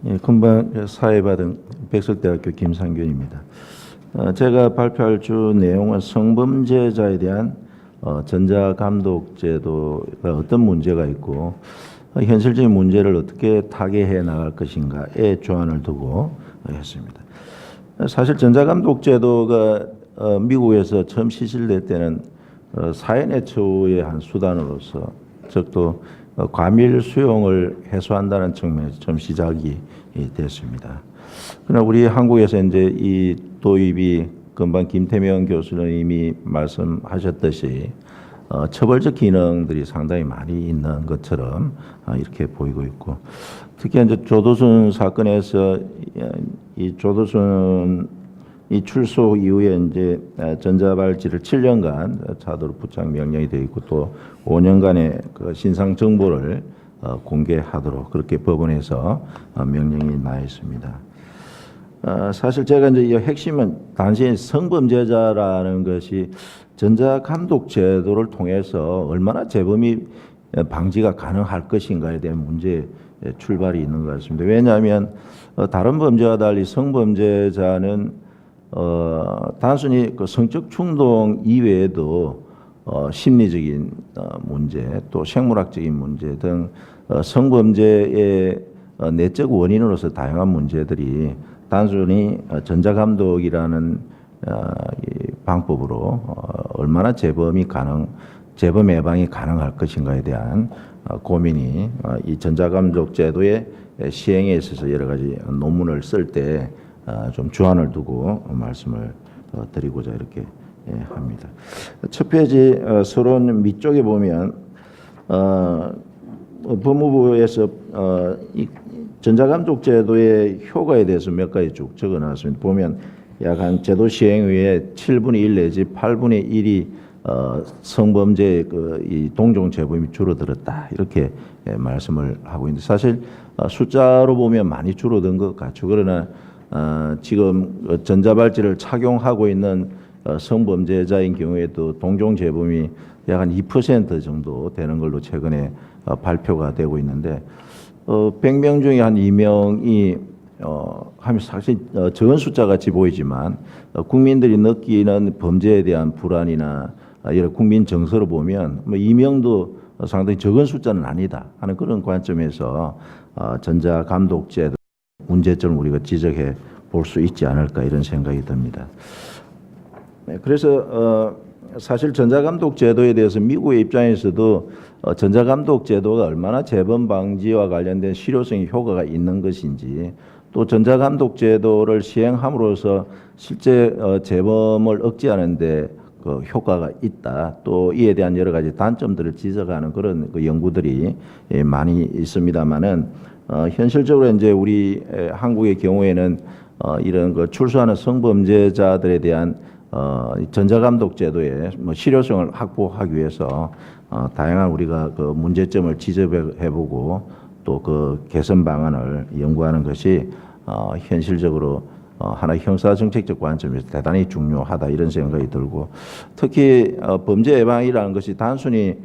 예, 금방 사회받은 백석대학교 김상균입니다. 제가 발표할 주 내용은 성범죄자에 대한 전자감독제도가 어떤 문제가 있고 현실적인 문제를 어떻게 타개해 나갈 것인가에 주안을 두고 했습니다. 사실 전자감독제도가 미국에서 처음 시실될 때는 사회내 처우의 한 수단으로서 즉 또 과밀 수용을 해소한다는 측면에서 처음 시작이 됐습니다. 그러나 우리 한국에서 이제 이 도입이 금방 김태명 교수는 이미 말씀하셨듯이 처벌적 기능들이 상당히 많이 있는 것처럼 이렇게 보이고 있고, 특히 이제 조두순 사건에서 이 조두순 이 출소 이후에 이제 전자발찌를 7년간 차도록 부착 명령이 되어 있고 또 5년간의 그 신상 정보를 공개하도록 그렇게 법원에서 명령이 나 있습니다. 사실 제가 이제 이 핵심은 단순히 성범죄자라는 것이 전자감독 제도를 통해서 얼마나 재범이 방지가 가능할 것인가에 대한 문제의 출발이 있는 것 같습니다. 왜냐하면 다른 범죄와 달리 성범죄자는 단순히 그 성적 충동 이외에도 심리적인 문제, 또 생물학적인 문제 등 성범죄의 내적 원인으로서 다양한 문제들이 단순히 전자감독이라는 이 방법으로 얼마나 재범 예방이 가능할 것인가에 대한 고민이 이 전자감독 제도의 시행에 있어서 여러 가지 논문을 쓸 때 좀 주안을 두고 말씀을 드리고자 이렇게 합니다. 첫 페이지 서론 밑쪽에 보면 법무부에서 이 전자감독 제도의 효과에 대해서 몇 가지 쭉 적어놨습니다. 보면 약 한 제도 시행 후에 7분의 1 내지 8분의 1이 성범죄의 이 동종 재범이 줄어들었다 이렇게 말씀을 하고 있는데, 사실 숫자로 보면 많이 줄어든 것 같죠. 그러나 지금 전자발찌를 착용하고 있는 성범죄자인 경우에도 동종 재범이 약 한 2% 정도 되는 걸로 최근에 발표가 되고 있는데, 100명 중에 한 2명이 하면 사실 적은 숫자 같이 보이지만 국민들이 느끼는 범죄에 대한 불안이나 여러 국민 정서로 보면 2명도 상당히 적은 숫자는 아니다 하는 그런 관점에서 전자감독제도 문제점을 우리가 지적해 볼 수 있지 않을까 이런 생각이 듭니다. 그래서 사실 전자감독 제도에 대해서 미국의 입장에서도 전자감독 제도가 얼마나 재범 방지와 관련된 실효성이 효과가 있는 것인지, 또 전자감독 제도를 시행함으로써 실제 재범을 억제하는 데 그 효과가 있다, 또 이에 대한 여러 가지 단점들을 지적하는 그런 그 연구들이 많이 있습니다만은 현실적으로 이제 우리 한국의 경우에는 이런 그 출소하는 성범죄자들에 대한 전자감독 제도의 뭐 실효성을 확보하기 위해서 다양한 우리가 그 문제점을 지적해보고 또 그 개선 방안을 연구하는 것이 현실적으로 하나의 형사정책적 관점에서 대단히 중요하다 이런 생각이 들고, 특히 범죄 예방이라는 것이 단순히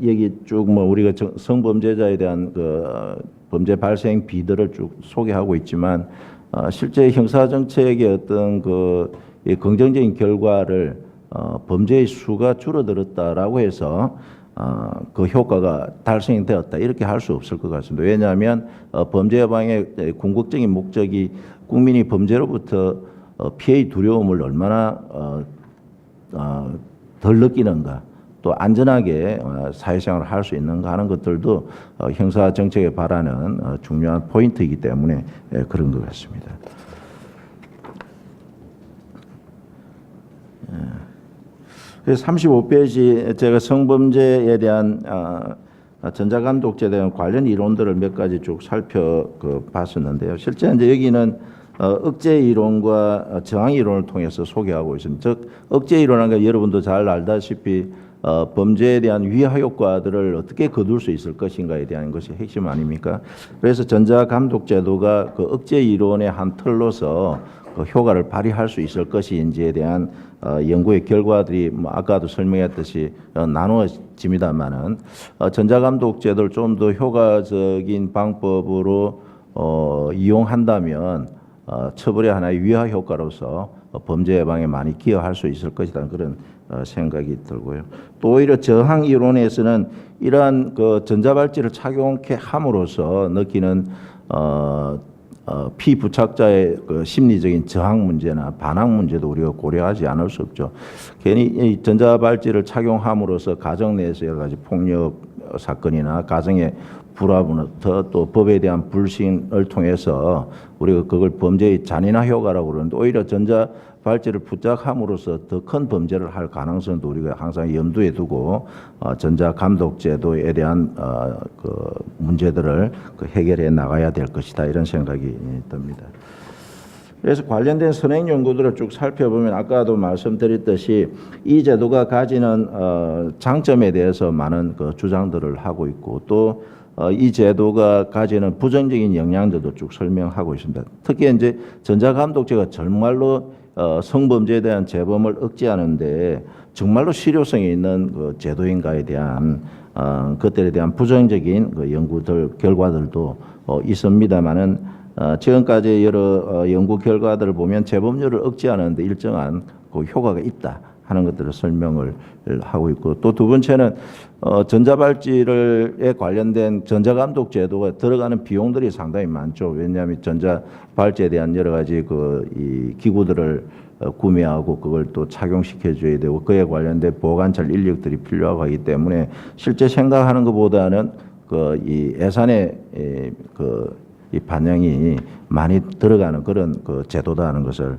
여기 쭉 뭐 우리가 성범죄자에 대한 그 범죄 발생 비들을 쭉 소개하고 있지만 실제 형사정책의 어떤 그 긍정적인 결과를 범죄의 수가 줄어들었다라고 해서 그 효과가 달성되었다 이렇게 할 수 없을 것 같습니다. 왜냐하면 범죄 예방의 궁극적인 목적이 국민이 범죄로부터 피해의 두려움을 얼마나 덜 느끼는가, 또 안전하게 사회생활을 할 수 있는가 하는 것들도 형사정책에 바라는 중요한 포인트이기 때문에 그런 것 같습니다. 그래서 35페이지 제가 성범죄에 대한 전자감독제에 대한 관련 이론들을 몇 가지 쭉 살펴봤었는데요. 실제 이제 여기는 억제 이론과 저항 이론을 통해서 소개하고 있습니다. 즉 억제 이론은 여러분도 잘 알다시피 범죄에 대한 위화 효과들을 어떻게 거둘 수 있을 것인가에 대한 것이 핵심 아닙니까? 그래서 전자감독제도가 그 억제 이론의 한 틀로서 그 효과를 발휘할 수 있을 것인지에 대한 연구의 결과들이 뭐 아까도 설명했듯이 나누어집니다만은 전자감독 제도를 좀 더 효과적인 방법으로 이용한다면 처벌의 하나의 위화 효과로서 범죄 예방에 많이 기여할 수 있을 것이라는 그런 생각이 들고요. 또 오히려 저항 이론에서는 이러한 그 전자발찌를 착용케 함으로써 느끼는 피부착자의 그 심리적인 저항 문제나 반항 문제도 우리가 고려하지 않을 수 없죠. 괜히 이 전자발찌를 착용함으로써 가정 내에서 여러 가지 폭력 사건이나 가정의 불화부터 또 법에 대한 불신을 통해서 우리가 그걸 범죄의 잔인화 효과라고 그러는데 오히려 전자발찌를 부착함으로써 더 큰 범죄를 할 가능성도 우리가 항상 염두에 두고 전자감독제도에 대한 그 문제들을 해결해 나가야 될 것이다 이런 생각이 듭니다. 그래서 관련된 선행 연구들을 쭉 살펴보면 아까도 말씀드렸듯이 이 제도가 가지는 장점에 대해서 많은 그 주장들을 하고 있고 또 이 제도가 가지는 부정적인 영향들도 쭉 설명하고 있습니다. 특히 이제 전자감독제가 정말로 성범죄에 대한 재범을 억제하는데 정말로 실효성이 있는 그 제도인가에 대한 것들에 대한 부정적인 그 연구들 결과들도 있습니다만은 지금까지 여러 연구 결과들을 보면 재범률을 억제하는데 일정한 그 효과가 있다 하는 것들을 설명을 하고 있고 또 두 번째는 전자발찌에 관련된 전자감독 제도가 들어가는 비용들이 상당히 많죠. 왜냐하면 전자발찌에 대한 여러 가지 이 기구들을 구매하고 그걸 또 착용시켜 줘야 되고 그에 관련된 보관찰 인력들이 필요하고 하기 때문에 실제 생각하는 것보다는 이 예산의 이 반영이 많이 들어가는 그런 그 제도다는 것을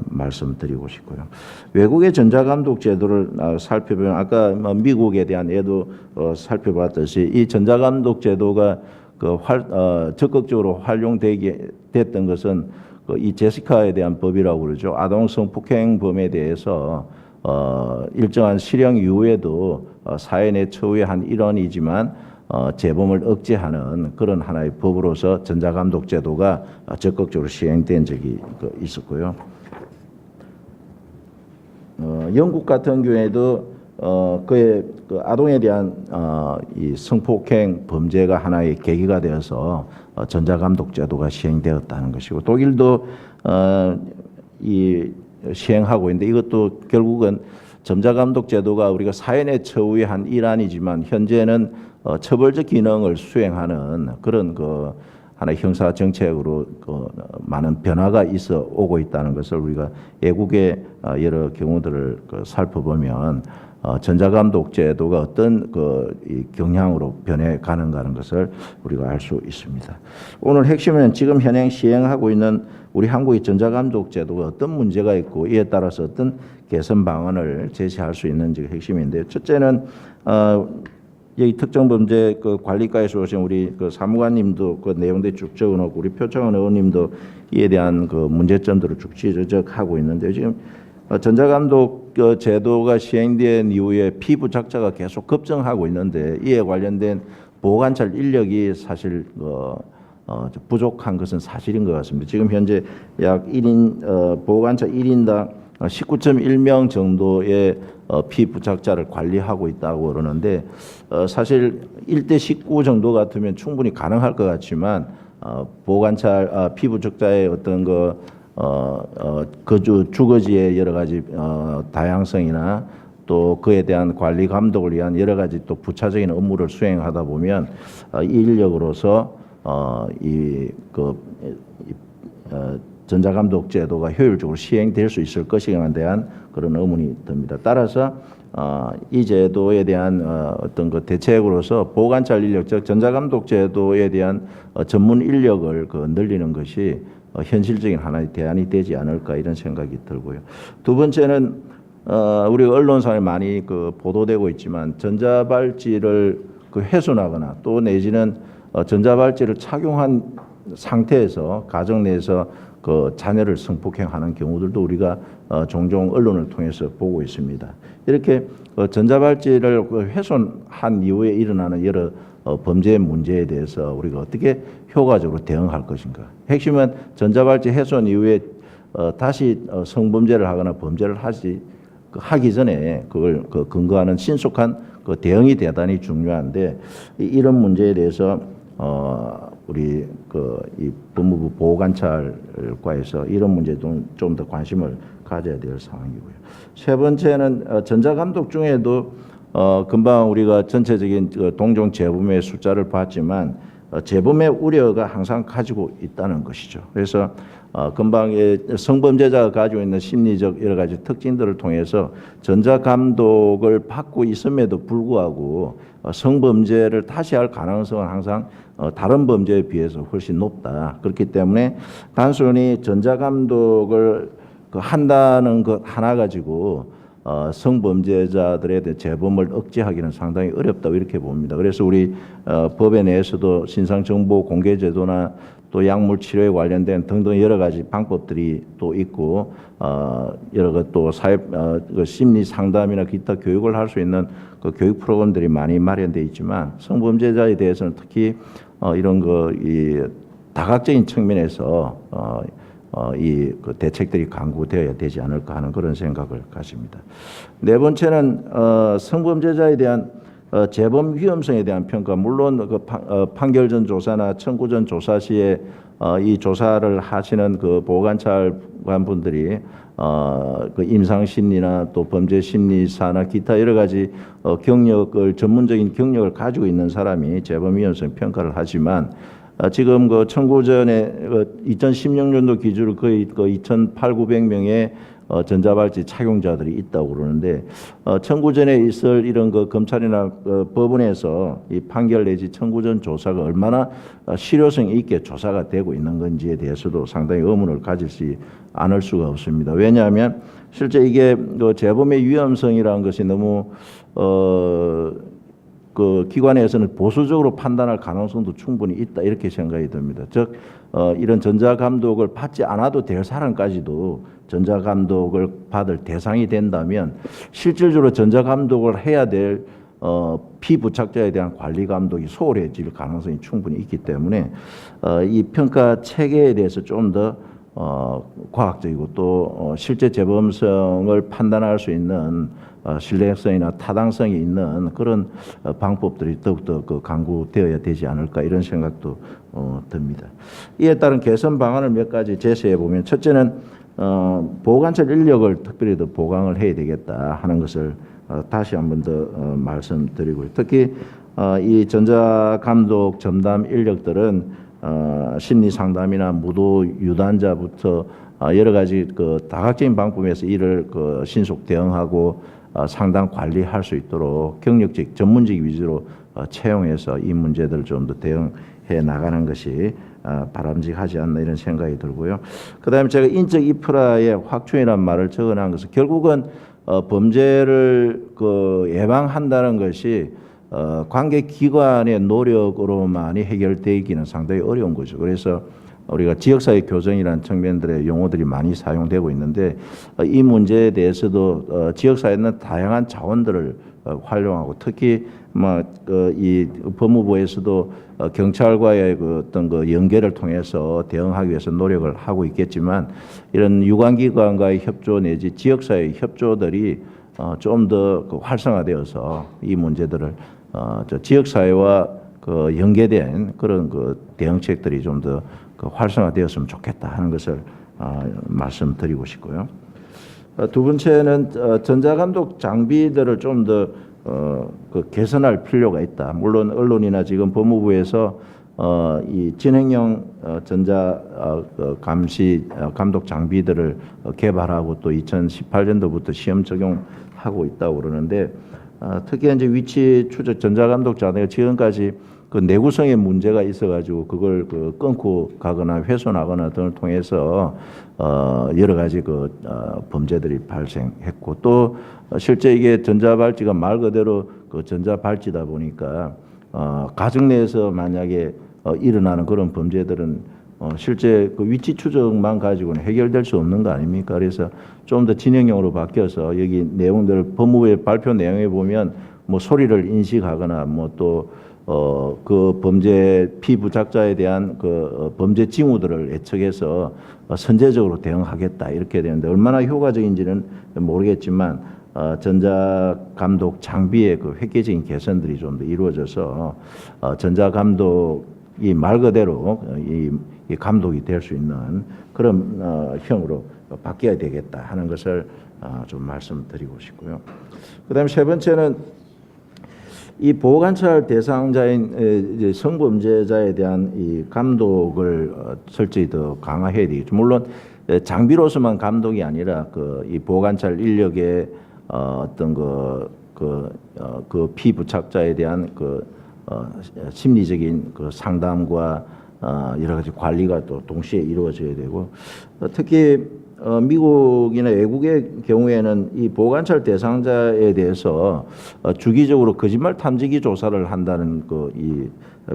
말씀드리고 싶고요. 외국의 전자감독 제도를 살펴보면 아까 미국에 대한 예도 살펴봤듯이 이 전자감독 제도가 적극적으로 활용되게 됐던 것은 이 제시카에 대한 법이라고 그러죠. 아동 성폭행범에 대해서 일정한 실형 이후에도 사회 내 처우의 한 일원이지만 재범을 억제하는 그런 하나의 법으로서 전자감독 제도가 적극적으로 시행된 적이 있었고요. 영국 같은 경우에도 그의 아동에 대한 이 성폭행 범죄가 하나의 계기가 되어서 전자감독 제도가 시행되었다는 것이고 독일도 시행하고 있는데 이것도 결국은 전자감독 제도가 우리가 사회 내 처우의 한 일환이지만 현재는 처벌적 기능을 수행하는 그런 하나의 형사 정책으로 많은 변화가 있어 오고 있다는 것을 우리가 외국의 여러 경우들을 살펴보면 전자감독 제도가 어떤 이 경향으로 변해 가는가 하는 것을 우리가 알 수 있습니다. 오늘 핵심은 지금 현행 시행하고 있는 우리 한국의 전자감독 제도가 어떤 문제가 있고 이에 따라서 어떤 개선 방안을 제시할 수 있는지가 핵심인데요. 첫째는 여기 특정범죄 관리과에서 오신 우리 사무관님도 내용들 쭉 적어놓고 우리 표창원 의원님도 이에 대한 문제점들을 쭉 지적하고 있는데 지금 전자감독 제도가 시행된 이후에 피부착자가 계속 급증하고 있는데 이에 관련된 보호관찰 인력이 사실 부족한 것은 사실인 것 같습니다. 지금 현재 약 1인 보호관찰 1인당 19.1명 정도의 피부착자를 관리하고 있다고 그러는데 사실 1대 19 정도 같으면 충분히 가능할 것 같지만 보호관찰 피부착자의 어떤 주거지의 여러 가지 다양성이나 또 그에 대한 관리 감독을 위한 여러 가지 또 부차적인 업무를 수행하다 보면 이 인력으로서 전자감독 제도가 효율적으로 시행될 수 있을 것인가에 대한 그런 의문이 듭니다. 따라서 이 제도에 대한 어떤 대책으로서 보호관찰 인력, 즉 전자감독 제도에 대한 전문 인력을 늘리는 것이 현실적인 하나의 대안이 되지 않을까 이런 생각이 들고요. 두 번째는 우리 언론상에 많이 보도되고 있지만 전자발찌를 훼손하거나 또 내지는 전자발찌를 착용한 상태에서 가정 내에서 자녀를 성폭행하는 경우들도 우리가 종종 언론을 통해서 보고 있습니다. 이렇게 전자발찌를 훼손한 이후에 일어나는 여러 범죄 문제에 대해서 우리가 어떻게 효과적으로 대응할 것인가. 핵심은 전자발찌 훼손 이후에 다시 성범죄를 하거나 범죄를 하기 전에 그걸 근거하는 신속한 대응이 대단히 중요한데 이런 문제에 대해서 우리 이 법무부 보호관찰과에서 이런 문제에 좀 더 관심을 가져야 될 상황이고요. 세 번째는 전자감독 중에도 금방 우리가 전체적인 동종 재범의 숫자를 봤지만 재범의 우려가 항상 가지고 있다는 것이죠. 그래서 금방 성범죄자가 가지고 있는 심리적 여러 가지 특징들을 통해서 전자감독을 받고 있음에도 불구하고 성범죄를 다시 할 가능성은 항상 다른 범죄에 비해서 훨씬 높다. 그렇기 때문에 단순히 전자감독을 한다는 것 하나 가지고 성범죄자들에 대한 재범을 억제하기는 상당히 어렵다고 이렇게 봅니다. 그래서 우리 법에 내에서도 신상정보 공개제도나 또 약물 치료에 관련된 등등 여러 가지 방법들이 또 있고 여러 것 또 사회 심리 상담이나 기타 교육을 할 수 있는 그 교육 프로그램들이 많이 마련되어 있지만 성범죄자에 대해서는 특히 이런 이 다각적인 측면에서 그 대책들이 강구되어야 되지 않을까 하는 그런 생각을 가집니다. 네 번째는 성범죄자에 대한 재범 위험성에 대한 평가. 물론 판결 전 조사나 청구 전 조사 시에 이 조사를 하시는 그 보호관찰관 분들이 그 임상 심리나 또 범죄 심리사나 기타 여러 가지 경력을 전문적인 경력을 가지고 있는 사람이 재범 위험성 평가를 하지만 지금 그 청구전에 2016년도 기준으로 거의 2,800~900명의 전자발찌 착용자들이 있다고 그러는데 청구전에 있을 이런 검찰이나 법원에서 이 판결 내지 청구전 조사가 얼마나 실효성 있게 조사가 되고 있는 건지에 대해서도 상당히 의문을 가질 수 않을 수가 없습니다. 왜냐하면 실제 이게 재범의 위험성이라는 것이 너무 그 기관에서는 보수적으로 판단할 가능성도 충분히 있다 이렇게 생각이 듭니다. 즉 이런 전자감독을 받지 않아도 될 사람까지도 전자감독을 받을 대상이 된다면 실질적으로 전자감독을 해야 될 피부착자에 대한 관리감독이 소홀해질 가능성이 충분히 있기 때문에 이 평가 체계에 대해서 좀 더 과학적이고 또 실제 재범성을 판단할 수 있는 신뢰성이나 타당성이 있는 그런 방법들이 더욱더 강구되어야 되지 않을까 이런 생각도 듭니다. 이에 따른 개선 방안을 몇 가지 제시해 보면 첫째는 보호관찰 인력을 특별히 더 보강을 해야 되겠다 하는 것을 다시 한 번 더 말씀드리고요. 특히 이 전자감독 전담 인력들은 심리 상담이나 무도 유단자부터 여러 가지 다각적인 방법에서 이를 신속 대응하고 상담 관리할 수 있도록 경력직 전문직 위주로 채용해서 이 문제들을 좀 더 대응해 나가는 것이 바람직하지 않나 이런 생각이 들고요. 그다음에 제가 인적 인프라의 확충이라는 말을 적어놓은 것은 결국은 범죄를 예방한다는 것이 관계 기관의 노력으로만이 해결되기는 상당히 어려운 거죠. 그래서 우리가 지역사회 교정이라는 측면들의 용어들이 많이 사용되고 있는데 이 문제에 대해서도 지역사회는 다양한 자원들을 활용하고 특히 이 법무부에서도 경찰과의 어떤 연계를 통해서 대응하기 위해서 노력을 하고 있겠지만 이런 유관기관과의 협조 내지 지역사회 협조들이 좀 더 활성화되어서 이 문제들을 지역사회와 연계된 그런 대응책들이 좀 더 활성화되었으면 좋겠다 하는 것을 말씀드리고 싶고요. 두 번째는 전자감독 장비들을 좀 더 개선할 필요가 있다. 물론 언론이나 지금 법무부에서 이 진행형 전자 감시 감독 장비들을 개발하고 또 2018년도부터 시험 적용하고 있다고 그러는데 특히 이제 위치 추적 전자감독 자체가 지금까지 내구성에 문제가 있어가지고 그걸 끊고 가거나 훼손하거나 등을 통해서 여러 가지 범죄들이 발생했고 또 실제 이게 전자발찌가 말 그대로 전자발찌다 보니까 가정 내에서 만약에 일어나는 그런 범죄들은 실제 위치 추적만 가지고는 해결될 수 없는 거 아닙니까? 그래서 좀 더 진행형으로 바뀌어서 여기 내용들 법무부의 발표 내용에 보면 소리를 인식하거나 그 범죄 피부작자에 대한 범죄 징후들을 예측해서 선제적으로 대응하겠다 이렇게 되는데 얼마나 효과적인지는 모르겠지만 전자감독 장비의 획기적인 개선들이 좀 더 이루어져서 전자감독 이 말 그대로 이 감독이 될 수 있는 그런 형으로 바뀌어야 되겠다 하는 것을 좀 말씀드리고 싶고요. 그다음에 세 번째는 이 보호관찰 대상자인 이제 성범죄자에 대한 이 감독을 철저히 더 강화해야 되겠죠. 물론 장비로서만 감독이 아니라 이 보호관찰 인력의 어떤 그 피부착자에 대한 심리적인 상담과 여러 가지 관리가 또 동시에 이루어져야 되고, 특히 미국이나 외국의 경우에는 이 보호관찰 대상자에 대해서 주기적으로 거짓말 탐지기 조사를 한다는 이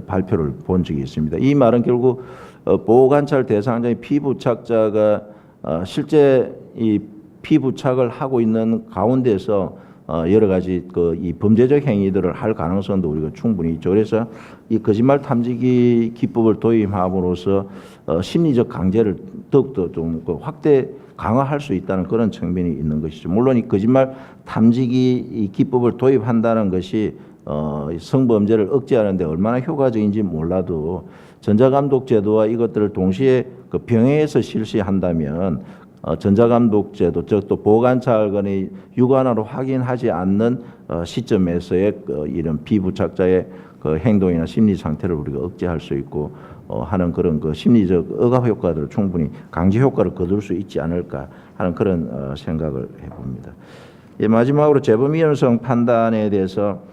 발표를 본 적이 있습니다. 이 말은 결국 보호관찰 대상자의 피부착자가 실제 이 피부착을 하고 있는 가운데서 여러 가지 이 범죄적 행위들을 할 가능성도 우리가 충분히 있죠. 그래서 이 거짓말 탐지기 기법을 도입함으로써 심리적 강제를 더욱더 좀 확대 강화할 수 있다는 그런 측면이 있는 것이죠. 물론 이 거짓말 탐지기 이 기법을 도입한다는 것이 성범죄를 억제하는 데 얼마나 효과적인지 몰라도 전자감독 제도와 이것들을 동시에 병행해서 실시한다면 전자감독 제도, 즉 또 보호관찰관이 육안으로 확인하지 않는 시점에서의 이런 피부착자의 행동이나 심리 상태를 우리가 억제할 수 있고 하는 그런 심리적 억압 효과들을 충분히 강제 효과를 거둘 수 있지 않을까 하는 그런 생각을 해봅니다. 마지막으로 재범 위험성 판단에 대해서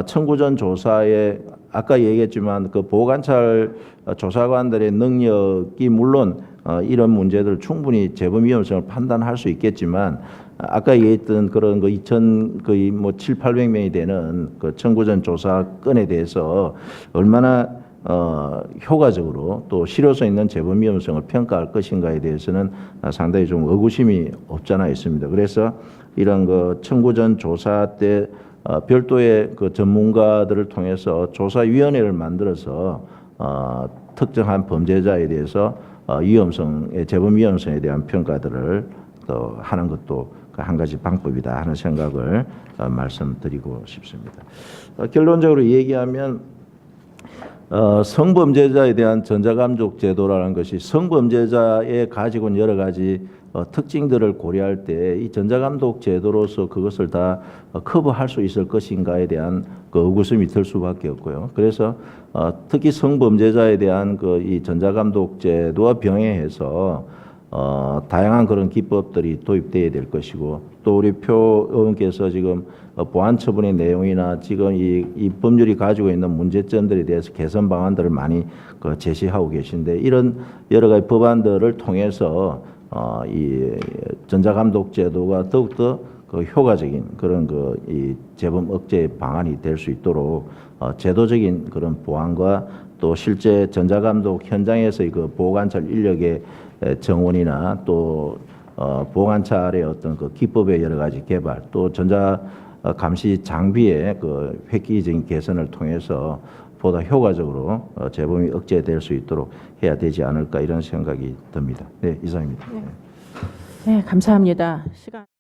청구 전 조사에 아까 얘기했지만 보호관찰 조사관들의 능력이 물론 이런 문제들을 충분히 재범 위험성을 판단할 수 있겠지만, 아까 얘기했던 그런 7, 800명이 되는 청구 전 조사 건에 대해서 얼마나 효과적으로 또 실효성 있는 재범 위험성을 평가할 것인가에 대해서는 상당히 좀 의구심이 없잖아 있습니다. 그래서 이런 청구 전 조사 때 별도의 전문가들을 통해서 조사위원회를 만들어서 특정한 범죄자에 대해서 재범 위험성에 대한 평가들을 또 하는 것도 한 가지 방법이다 하는 생각을 말씀드리고 싶습니다. 결론적으로 얘기하면 성범죄자에 대한 전자감독 제도라는 것이 성범죄자에 가지고 있는 여러 가지 특징들을 고려할 때 이 전자감독 제도로서 그것을 다 커버할 수 있을 것인가에 대한 의구심이 들 수밖에 없고요. 그래서 특히 성범죄자에 대한 이 전자감독 제도와 병행해서 다양한 그런 기법들이 도입돼야 될 것이고, 또 우리 표 의원께서 지금 보안 처분의 내용이나 지금 이 법률이 가지고 있는 문제점들에 대해서 개선 방안들을 많이 제시하고 계신데, 이런 여러 가지 법안들을 통해서 이 전자감독 제도가 더욱더 효과적인 그런 이 재범 억제 방안이 될 수 있도록 제도적인 그런 보완과 또 실제 전자감독 현장에서의 보호관찰 인력의 정원이나 또 보호관찰의 어떤 기법의 여러 가지 개발, 또 전자 감시 장비의 획기적인 개선을 통해서 보다 효과적으로 재범이 억제될 수 있도록 해야 되지 않을까 이런 생각이 듭니다. 네, 이상입니다. 네, 감사합니다. 시간.